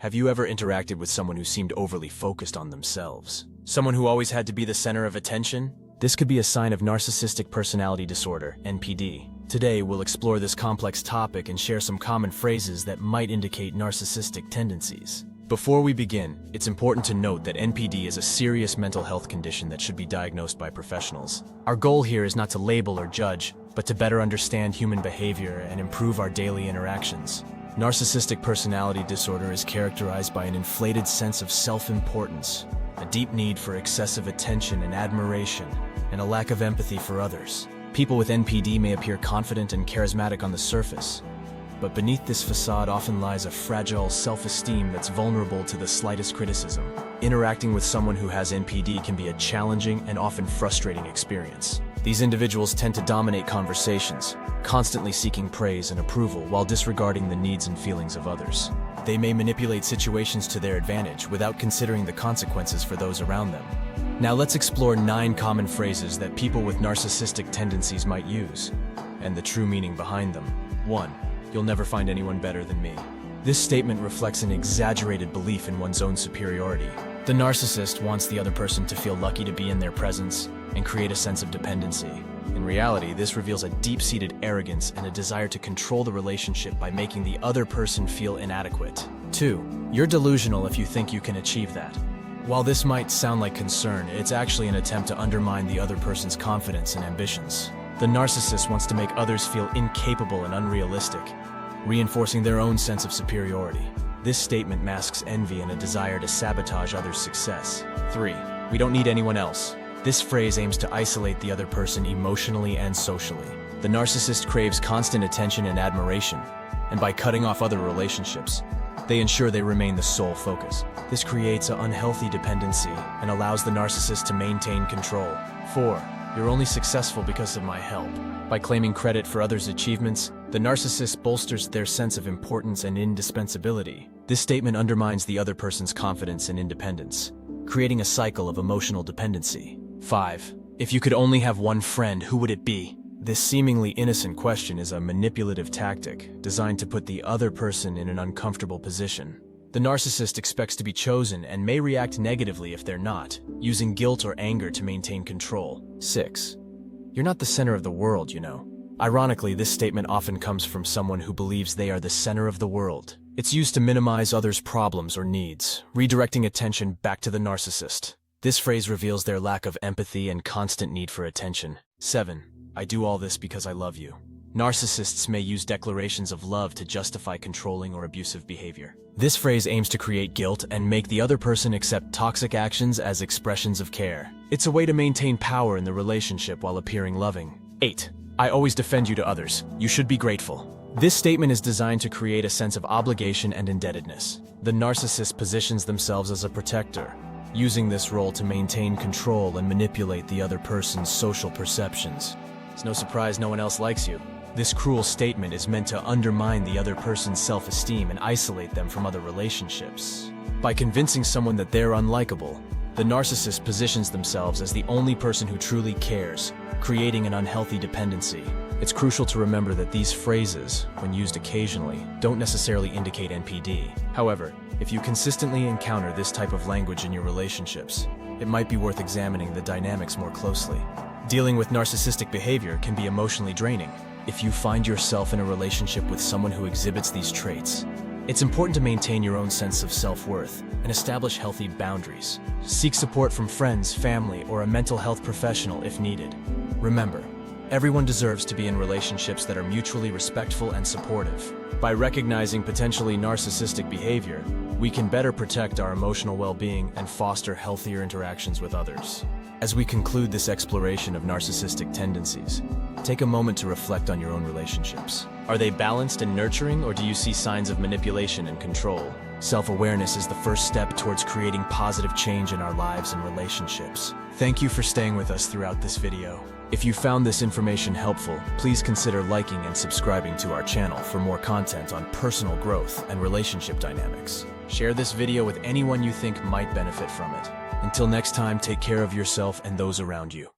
Have you ever interacted with someone who seemed overly focused on themselves? Someone who always had to be the center of attention? This could be a sign of narcissistic personality disorder, NPD. Today, we'll explore this complex topic and share some common phrases that might indicate narcissistic tendencies. Before we begin, it's important to note that NPD is a serious mental health condition that should be diagnosed by professionals. Our goal here is not to label or judge, but to better understand human behavior and improve our daily interactions. Narcissistic personality disorder is characterized by an inflated sense of self-importance, a deep need for excessive attention and admiration, and a lack of empathy for others. People with NPD may appear confident and charismatic on the surface, but beneath this facade often lies a fragile self-esteem that's vulnerable to the slightest criticism. Interacting with someone who has NPD can be a challenging and often frustrating experience. These individuals tend to dominate conversations, constantly seeking praise and approval while disregarding the needs and feelings of others. They may manipulate situations to their advantage without considering the consequences for those around them. Now let's explore 9 common phrases that people with narcissistic tendencies might use, and the true meaning behind them. 1. You'll never find anyone better than me. This statement reflects an exaggerated belief in one's own superiority. The narcissist wants the other person to feel lucky to be in their presence and create a sense of dependency. In reality, this reveals a deep-seated arrogance and a desire to control the relationship by making the other person feel inadequate. 2. You're delusional if you think you can achieve that. While this might sound like concern, it's actually an attempt to undermine the other person's confidence and ambitions. The narcissist wants to make others feel incapable and unrealistic, reinforcing their own sense of superiority. This statement masks envy and a desire to sabotage others' success. 3. We don't need anyone else. This phrase aims to isolate the other person emotionally and socially. The narcissist craves constant attention and admiration, and by cutting off other relationships, they ensure they remain the sole focus. This creates an unhealthy dependency and allows the narcissist to maintain control. 4. You're only successful because of my help. By claiming credit for others' achievements, the narcissist bolsters their sense of importance and indispensability. This statement undermines the other person's confidence and independence, creating a cycle of emotional dependency. 5. If you could only have one friend, who would it be? This seemingly innocent question is a manipulative tactic designed to put the other person in an uncomfortable position. The narcissist expects to be chosen and may react negatively if they're not, using guilt or anger to maintain control. 6. You're not the center of the world, you know. Ironically, this statement often comes from someone who believes they are the center of the world. It's used to minimize others' problems or needs, redirecting attention back to the narcissist. This phrase reveals their lack of empathy and constant need for attention. 7. I do all this because I love you. Narcissists may use declarations of love to justify controlling or abusive behavior. This phrase aims to create guilt and make the other person accept toxic actions as expressions of care. It's a way to maintain power in the relationship while appearing loving. 8. I always defend you to others. You should be grateful. This statement is designed to create a sense of obligation and indebtedness. The narcissist positions themselves as a protector, using this role to maintain control and manipulate the other person's social perceptions. It's no surprise no one else likes you. This cruel statement is meant to undermine the other person's self-esteem and isolate them from other relationships. By convincing someone that they're unlikable, the narcissist positions themselves as the only person who truly cares, creating an unhealthy dependency. It's crucial to remember that these phrases, when used occasionally, don't necessarily indicate NPD. However, if you consistently encounter this type of language in your relationships, it might be worth examining the dynamics more closely. Dealing with narcissistic behavior can be emotionally draining. If you find yourself in a relationship with someone who exhibits these traits, it's important to maintain your own sense of self-worth and establish healthy boundaries. Seek support from friends, family, or a mental health professional if needed. Remember, everyone deserves to be in relationships that are mutually respectful and supportive. By recognizing potentially narcissistic behavior, we can better protect our emotional well-being and foster healthier interactions with others. As we conclude this exploration of narcissistic tendencies, take a moment to reflect on your own relationships. Are they balanced and nurturing, or do you see signs of manipulation and control? Self-awareness is the first step towards creating positive change in our lives and relationships. Thank you for staying with us throughout this video. If you found this information helpful, please consider liking and subscribing to our channel for more content on personal growth and relationship dynamics. Share this video with anyone you think might benefit from it. Until next time, take care of yourself and those around you.